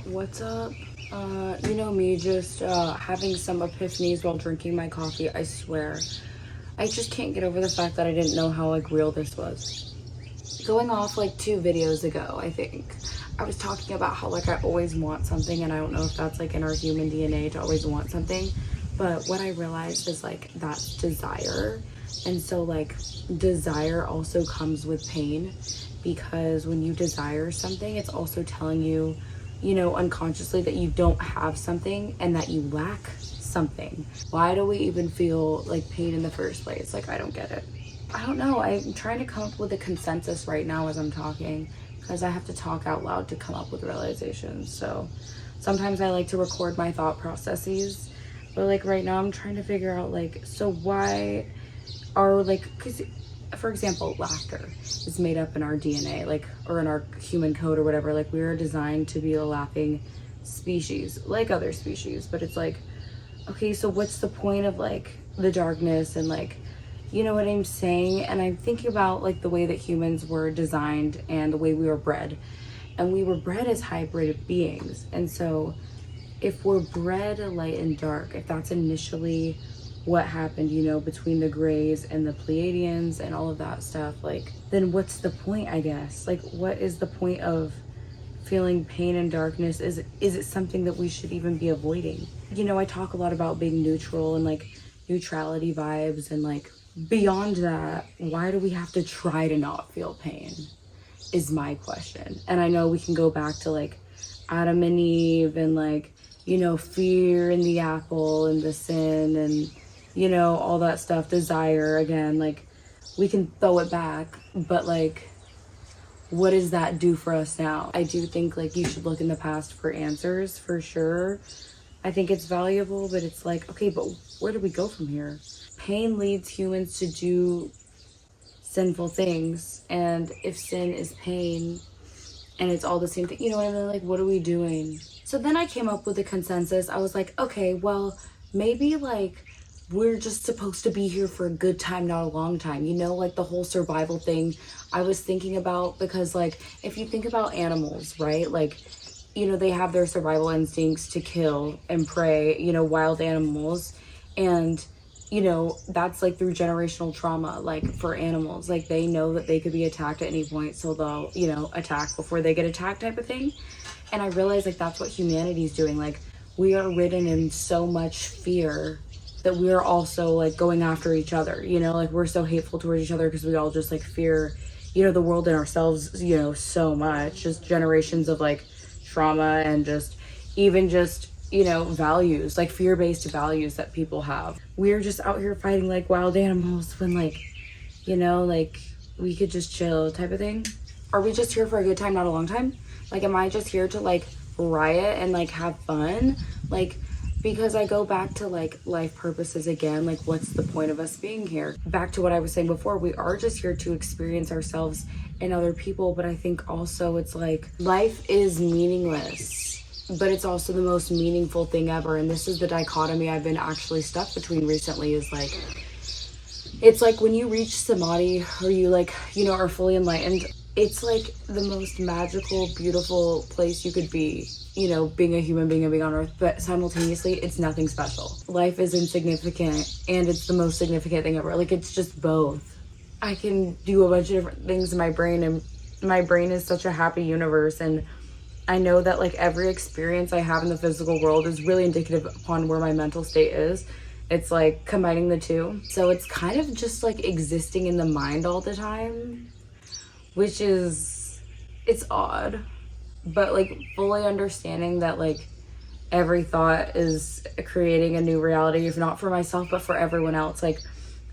What's up? You know me, just having some epiphanies while drinking my coffee. I swear, I just can't get over the fact that I didn't know how like real this was. Going off like 2 videos ago, I think I was talking about how like I always want something, and I don't know if that's like in our human DNA to always want something, but what I realized is like that's desire. And so like desire also comes with pain, because when you desire something, it's also telling you, you know, unconsciously that you don't have something and that you lack something. Why do we even feel like pain in the first place? Like, I don't get it. I don't know. I'm trying to come up with a consensus right now as I'm talking, because I have to talk out loud to come up with realizations. So sometimes I like to record my thought processes, but like right now I'm trying to figure out like, so why are like, because for example, laughter is made up in our DNA, like, or in our human code or whatever. Like, we are designed to be a laughing species, like other species. But it's like, okay, so what's the point of like the darkness and like, you know what I'm saying? And I'm thinking about like the way that humans were designed and the way we were bred. And we were bred as hybrid beings. And so if we're bred light and dark, if that's initially what happened, you know, between the Greys and the Pleiadians and all of that stuff, like, then what's the point, I guess? Like, what is the point of feeling pain and darkness? Is it something that we should even be avoiding? You know, I talk a lot about being neutral and like neutrality vibes, and like beyond that, why do we have to try to not feel pain is my question. And I know we can go back to like Adam and Eve and like, you know, fear and the apple and the sin and, you know, all that stuff, desire again, like we can throw it back, but like, what does that do for us now? I do think like you should look in the past for answers, for sure. I think it's valuable, but it's like, okay, but where do we go from here? Pain leads humans to do sinful things, and if sin is pain and it's all the same thing, you know what I mean? Like, what are we doing? So then I came up with a consensus. I was like, okay, well, maybe like we're just supposed to be here for a good time, not a long time. You know, like the whole survival thing I was thinking about, because like if you think about animals, right? Like, you know, they have their survival instincts to kill and prey, you know, wild animals. And, you know, that's like through generational trauma, like for animals, like they know that they could be attacked at any point. So they'll, you know, attack before they get attacked type of thing. And I realized like that's what humanity's doing. Like we are ridden in so much fear that we are also like going after each other, you know, like we're so hateful towards each other because we all just like fear, you know, the world and ourselves, you know, so much. Just generations of like trauma and just even just, you know, values, like fear-based values that people have. We're just out here fighting like wild animals when like, you know, like we could just chill type of thing. Are we just here for a good time, not a long time? Like, am I just here to like riot and like have fun? Like, because I go back to like life purposes again, like what's the point of us being here? Back to what I was saying before, we are just here to experience ourselves and other people, but I think also it's like life is meaningless, but it's also the most meaningful thing ever. And this is the dichotomy I've been actually stuck between recently, is like, it's like when you reach samadhi, or you like, you know, are fully enlightened, it's like the most magical, beautiful place you could be, you know, being a human being and being on earth, but simultaneously it's nothing special. Life is insignificant and it's the most significant thing ever. Like, it's just both. I can do a bunch of different things in my brain, and my brain is such a happy universe, and I know that like every experience I have in the physical world is really indicative upon where my mental state is. It's like combining the two. So it's kind of just like existing in the mind all the time, which is, it's odd, but like fully understanding that like every thought is creating a new reality, if not for myself, but for everyone else. Like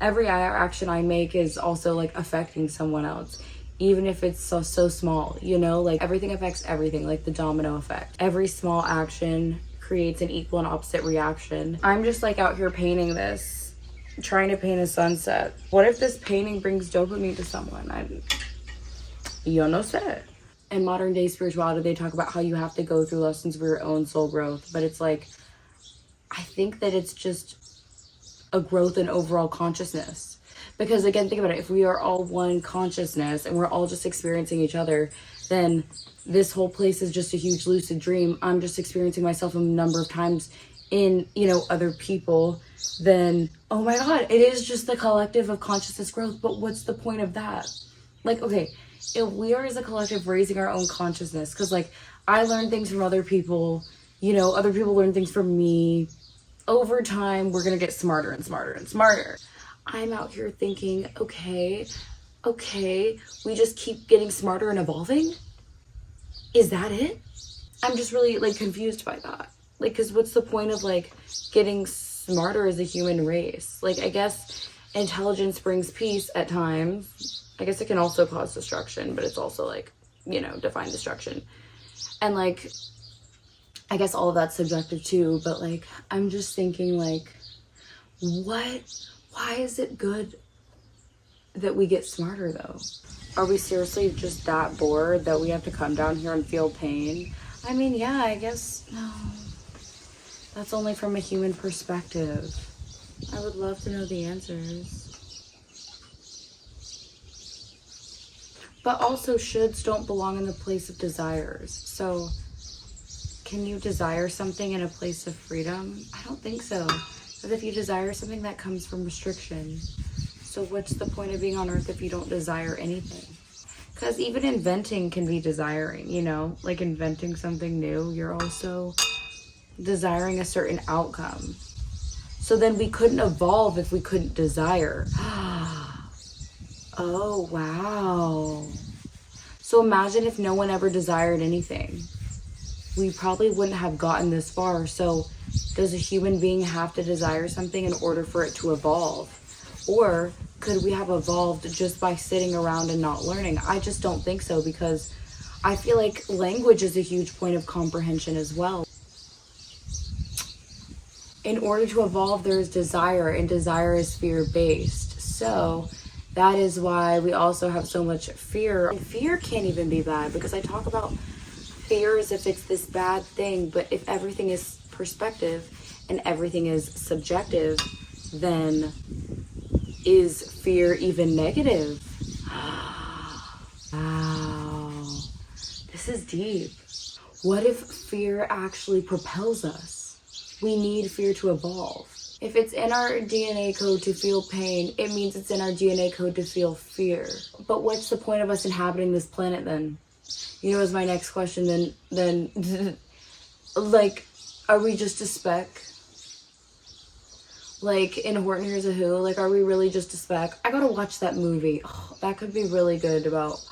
every action I make is also like affecting someone else, even if it's so small, you know, like everything affects everything, like the domino effect. Every small action creates an equal and opposite reaction. I'm just like out here painting this, trying to paint a sunset. What if this painting brings dopamine to someone? Yo no sé. In modern day spirituality, they talk about how you have to go through lessons of your own soul growth, but it's like, I think that it's just a growth in overall consciousness. Because again, think about it, if we are all one consciousness and we're all just experiencing each other, then this whole place is just a huge lucid dream. I'm just experiencing myself a number of times in, you know, other people. Then, oh my God, it is just the collective of consciousness growth. But what's the point of that? Like, okay, if we are as a collective raising our own consciousness, because like I learn things from other people, you know, other people learn things from me. Over time, we're going to get smarter and smarter and smarter. I'm out here thinking, okay, we just keep getting smarter and evolving? Is that it? I'm just really like confused by that. Like, because what's the point of like getting smarter as a human race? Like, I guess intelligence brings peace at times. I guess it can also cause destruction, but it's also like, you know, define destruction. And like, I guess all of that's subjective too, but like, I'm just thinking like, why is it good that we get smarter though? Are we seriously just that bored that we have to come down here and feel pain? I mean, yeah, I guess, no. That's only from a human perspective. I would love to know the answers. But also, shoulds don't belong in the place of desires. So, can you desire something in a place of freedom? I don't think so. Because if you desire something, that comes from restriction. So what's the point of being on earth if you don't desire anything? Because even inventing can be desiring, you know? Like inventing something new, you're also desiring a certain outcome. So then we couldn't evolve if we couldn't desire. Oh, wow. So imagine if no one ever desired anything. We probably wouldn't have gotten this far. So does a human being have to desire something in order for it to evolve? Or could we have evolved just by sitting around and not learning? I just don't think so, because I feel like language is a huge point of comprehension as well. In order to evolve, there is desire, and desire is fear-based. So that is why we also have so much fear. And fear can't even be bad, because I talk about fear as if it's this bad thing, but if everything is perspective and everything is subjective, then is fear even negative? Wow, this is deep. What if fear actually propels us? We need fear to evolve. If it's in our DNA code to feel pain, it means it's in our DNA code to feel fear. But what's the point of us inhabiting this planet then? You know, is my next question, then like, are we just a speck? Like in Horton Hears a Who, like, are we really just a speck? I gotta watch that movie. Oh, that could be really good about,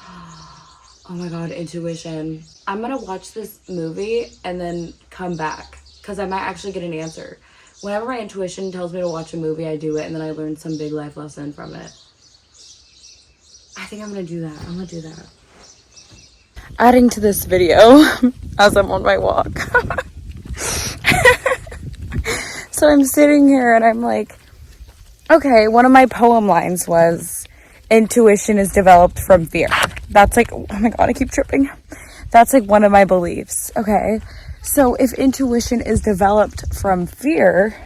oh my God, intuition. I'm gonna watch this movie and then come back, because I might actually get an answer. Whenever my intuition tells me to watch a movie, I do it, and then I learn some big life lesson from it. I think I'm gonna do that. I'm gonna do that. Adding to this video as I'm on my walk. So I'm sitting here and I'm like, okay, one of my poem lines was, intuition is developed from fear. That's like, oh my God, I keep tripping. That's like one of my beliefs. Okay. So if intuition is developed from fear,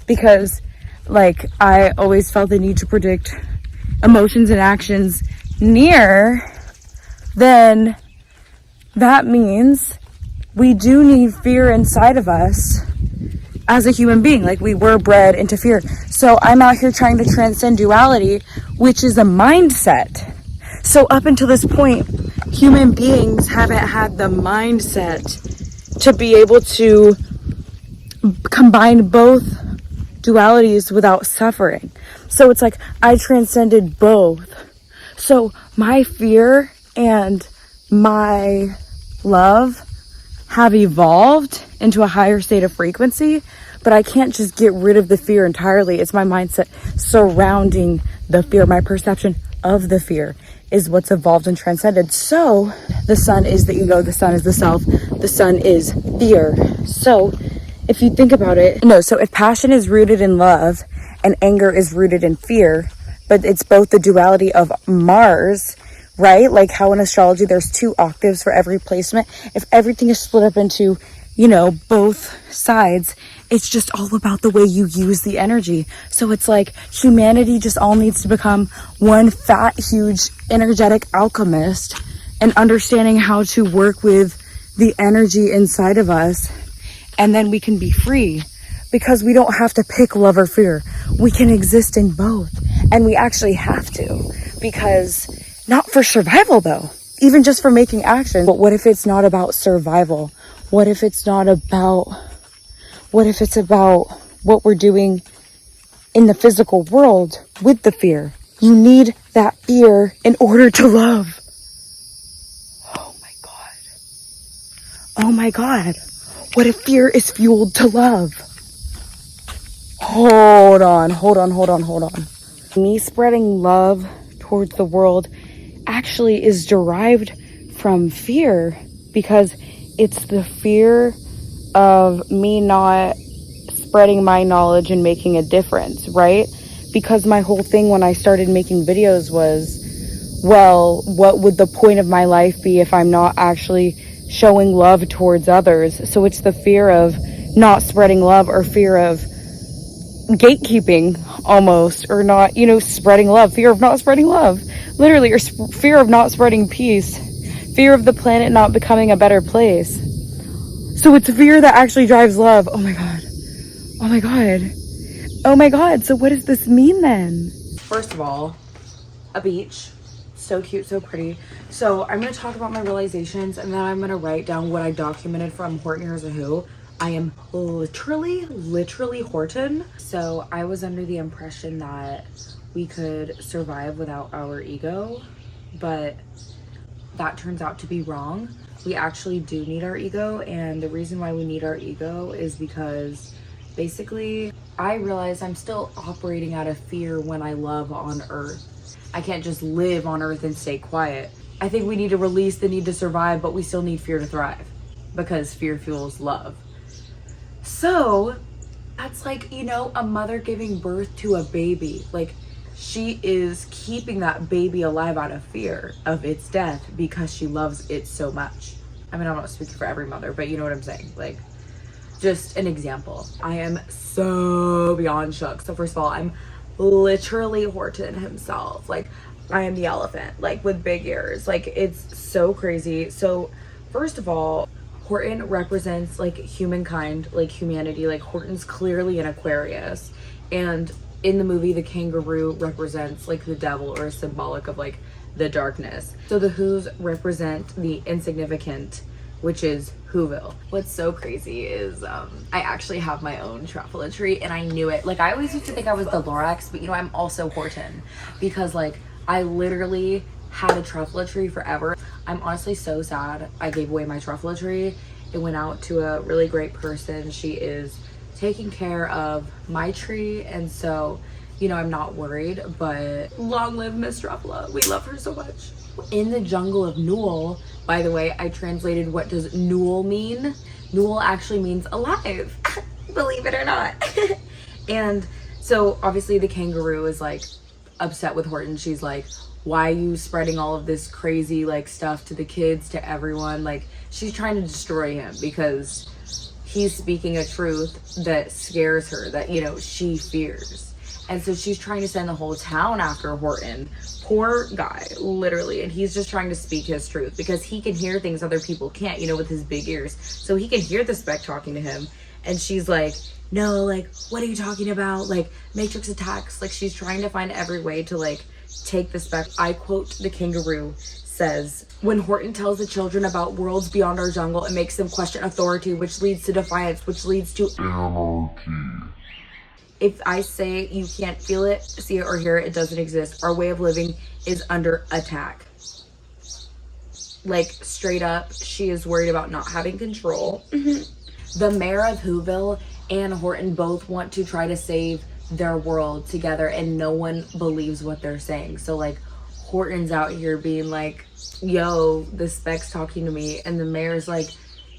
because like I always felt the need to predict emotions and actions near, then that means we do need fear inside of us as a human being. Like, we were bred into fear. So I'm out here trying to transcend duality, which is a mindset. So up until this point, human beings haven't had the mindset to be able to combine both dualities without suffering. So it's like I transcended both. So my fear and my love have evolved into a higher state of frequency, but I can't just get rid of the fear entirely. It's my mindset surrounding the fear. My perception of the fear is what's evolved and transcended. So the sun is the ego, the sun is the self, the sun is fear. So if you think about it, so if passion is rooted in love and anger is rooted in fear, but it's both the duality of Mars, right? Like how in astrology, there's 2 octaves for every placement. If everything is split up into, both sides, it's just all about the way you use the energy. So it's like humanity just all needs to become one fat, huge, energetic alchemist and understanding how to work with the energy inside of us. And then we can be free because we don't have to pick love or fear. We can exist in both. And we actually have to, because not for survival though, even just for making action. But what if it's not about survival? What if it's about what we're doing in the physical world with the fear? You need that fear in order to love. Oh my God. Oh my God. What if fear is fueled to love? Hold on. Me spreading love towards the world actually is derived from fear, because it's the fear of me not spreading my knowledge and making a difference, right? Because my whole thing when I started making videos was, well, what would the point of my life be if I'm not actually showing love towards others? So it's the fear of not spreading love, or fear of gatekeeping almost, or not, spreading love, fear of not spreading love, literally, or fear of not spreading peace, fear of the planet not becoming a better place. So it's fear that actually drives love. Oh my God. Oh my God. Oh my God. So what does this mean then? First of all, a beach. So cute, so pretty. So I'm going to talk about my realizations, and then I'm going to write down what I documented from Horton Hears a Who. I am literally Horton. So I was under the impression that we could survive without our ego, but that turns out to be wrong. We actually do need our ego, and the reason why we need our ego is because basically I realize I'm still operating out of fear when I love on Earth. I can't just live on Earth and stay quiet. I think we need to release the need to survive, but we still need fear to thrive, because fear fuels love. So that's like, a mother giving birth to a baby. Like, she is keeping that baby alive out of fear of its death because she loves it so much. I mean, I'm not speaking for every mother, but you know what I'm saying. Like, just an example. I am so beyond shook. So first of all, I'm literally Horton himself. Like, I am the elephant, like, with big ears. Like, it's so crazy. So first of all, Horton represents like humankind, like humanity. Like, Horton's clearly an Aquarius, and in the movie the kangaroo represents like the devil, or symbolic of like the darkness. So the Who's represent the insignificant, which is Whoville. What's so crazy is I actually have my own truffle tree, and I knew it. Like, I always used to think I was the Lorax, but I'm also Horton, because like I literally had a truffle tree forever. I'm honestly so sad I gave away my truffle tree. It went out to a really great person. She is taking care of my tree, and so I'm not worried. But long live Miss Truffla, we love her so much. In the jungle of Newell, by the way, I translated what does Newell mean. Newell actually means alive, believe it or not. And so obviously the kangaroo is like upset with Horton. She's like, why are you spreading all of this crazy like stuff to the kids, to everyone? Like, she's trying to destroy him because he's speaking a truth that scares her, that she fears. And so she's trying to send the whole town after Horton. Poor guy, literally. And he's just trying to speak his truth because he can hear things other people can't, with his big ears. So he can hear the spec talking to him. And she's like, no, like, what are you talking about? Like, Matrix attacks. Like, she's trying to find every way to like take the spec. I quote the kangaroo, says, when Horton tells the children about worlds beyond our jungle, it makes them question authority, which leads to defiance, which leads to anarchy. If I say you can't feel it, see it, or hear it, it doesn't exist. Our way of living is under attack. Like, straight up, she is worried about not having control. The mayor of Whoville and Horton both want to try to save their world together, and no one believes what they're saying. So like, Horton's out here being like, yo, the spec's talking to me, and the mayor's like,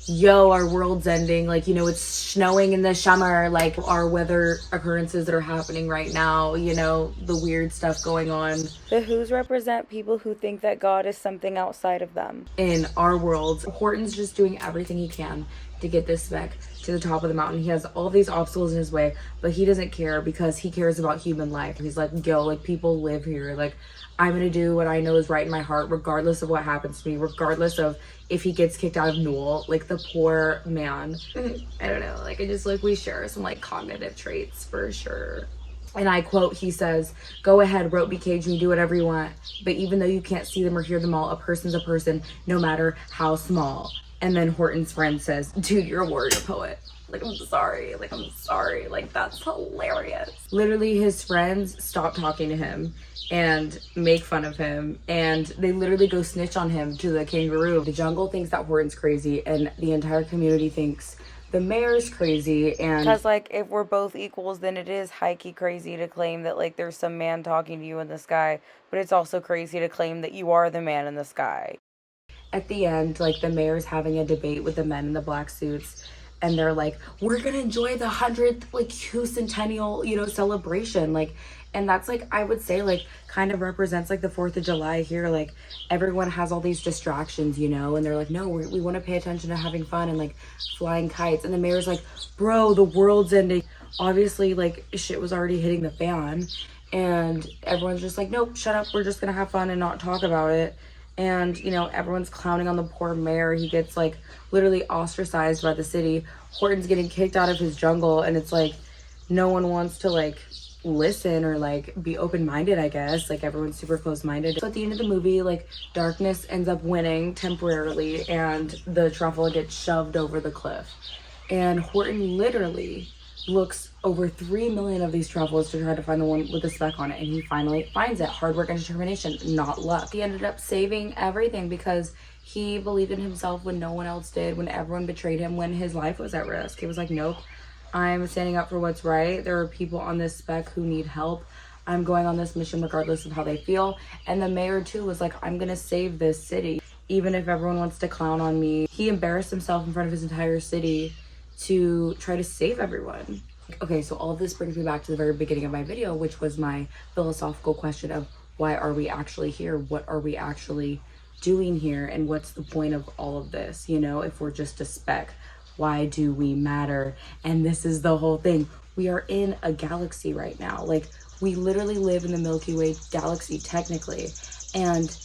yo, our world's ending, like, it's snowing in the summer, like, our weather occurrences that are happening right now, the weird stuff going on. The Who's represent people who think that God is something outside of them. In our world, Horton's just doing everything he can to get this spec to the top of the mountain. He has all these obstacles in his way, but he doesn't care because he cares about human life. He's like, yo, like, people live here. Like, I'm gonna do what I know is right in my heart, regardless of what happens to me, regardless of if he gets kicked out of Newell. Like, the poor man. I don't know. Like, I just, like, we share some, like, cognitive traits for sure. And I quote, he says, "Go ahead, rope me, cage me, do whatever you want. But even though you can't see them or hear them all, a person's a person, no matter how small." And then Horton's friend says, "Dude, you're a warrior poet." Like, I'm sorry. Like, I'm sorry. Like, that's hilarious. Literally, his friends stop talking to him and make fun of him. And they literally go snitch on him to the kangaroo. The jungle thinks that Horton's crazy, and the entire community thinks the mayor's crazy. And because, like, if we're both equals, then it is hikey crazy to claim that, like, there's some man talking to you in the sky, but it's also crazy to claim that you are the man in the sky. At the end, like, the mayor's having a debate with the men in the black suits, and they're like, we're gonna enjoy the 100th, like, Hugh Centennial, you know, celebration. Like, and that's, like, I would say, like, kind of represents, like, the 4th of July here. Like, everyone has all these distractions, you know, and they're like, no, we want to pay attention to having fun and, like, flying kites. And the mayor's like, bro, the world's ending. Obviously, like, shit was already hitting the fan, and everyone's just like, nope, shut up, we're just gonna have fun and not talk about it. And, you know, everyone's clowning on the poor mayor. He gets, like, literally ostracized by the city. Horton's getting kicked out of his jungle, and it's like no one wants to, like, listen or, like, be open-minded, I guess. Like, everyone's super close-minded. So at the end of the movie, like, darkness ends up winning temporarily, and the truffle gets shoved over the cliff. And Horton literally looks over 3 million of these truffles to try to find the one with the speck on it, and he finally finds it. Hard work and determination, not luck. He ended up saving everything because he believed in himself when no one else did, when everyone betrayed him, when his life was at risk. He was like, nope, I'm standing up for what's right. There are people on this speck who need help. I'm going on this mission regardless of how they feel. And the mayor too was like, I'm gonna save this city even if everyone wants to clown on me. He embarrassed himself in front of his entire city to try to save everyone. Okay, so all of this brings me back to the very beginning of my video, which was my philosophical question of why are we actually here? What are we actually doing here? And what's the point of all of this? You know, if we're just a speck, why do we matter? And this is the whole thing. We are in a galaxy right now. Like, we literally live in the Milky Way galaxy technically. And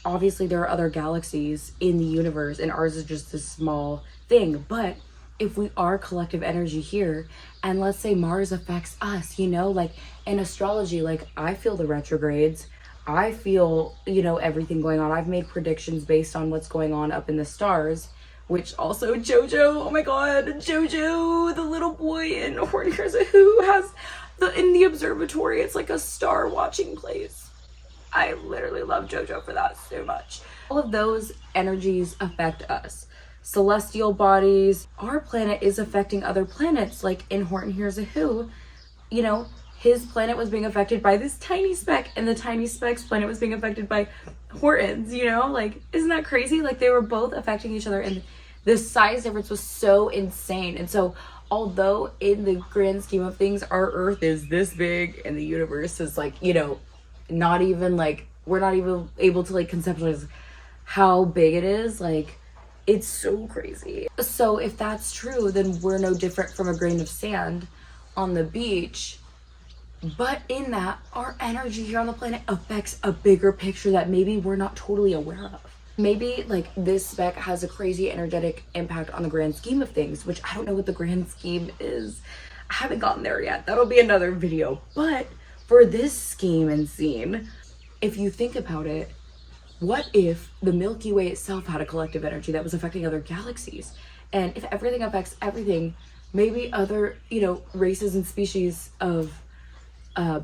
obviously there are other galaxies in the universe, and ours is just a small thing. But if we are collective energy here, and let's say Mars affects us, you know, like in astrology, like I feel the retrogrades, I feel, you know, everything going on. I've made predictions based on what's going on up in the stars, which also Jojo, oh my god, Jojo, the little boy in Horton Hears a Who has in the observatory, it's like a star watching place. I literally love Jojo for that so much. All of those energies affect us. Celestial bodies, our planet is affecting other planets. Like in Horton Hears a Who, you know, his planet was being affected by this tiny speck, and the tiny speck's planet was being affected by Horton's, you know? Like, isn't that crazy? Like, they were both affecting each other, and the size difference was so insane. And so although in the grand scheme of things our Earth is this big and the universe is, like, you know, not even, like, we're not even able to, like, conceptualize how big it is, like, it's so crazy. So if that's true, then we're no different from a grain of sand on the beach. But in that, our energy here on the planet affects a bigger picture that maybe we're not totally aware of. Maybe, like, this speck has a crazy energetic impact on the grand scheme of things, which I don't know what the grand scheme is. I haven't gotten there yet. That'll be another video. But for this scheme and scene, if you think about it, what if the Milky Way itself had a collective energy that was affecting other galaxies? And if everything affects everything, maybe other, you know, races and species of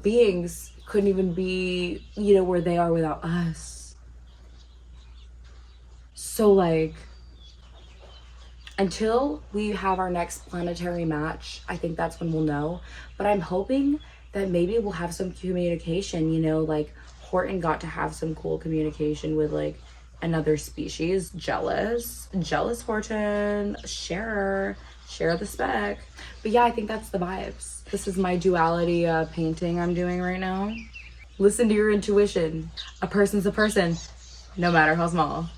beings couldn't even be, you know, where they are without us. So, like, until we have our next planetary match, I think that's when we'll know. But I'm hoping that maybe we'll have some communication, you know, like Horton got to have some cool communication with, like, another species. Jealous Horton, share the spec. But yeah, I think that's the vibes. This is my duality painting I'm doing right now. Listen to your intuition. A person's a person, no matter how small.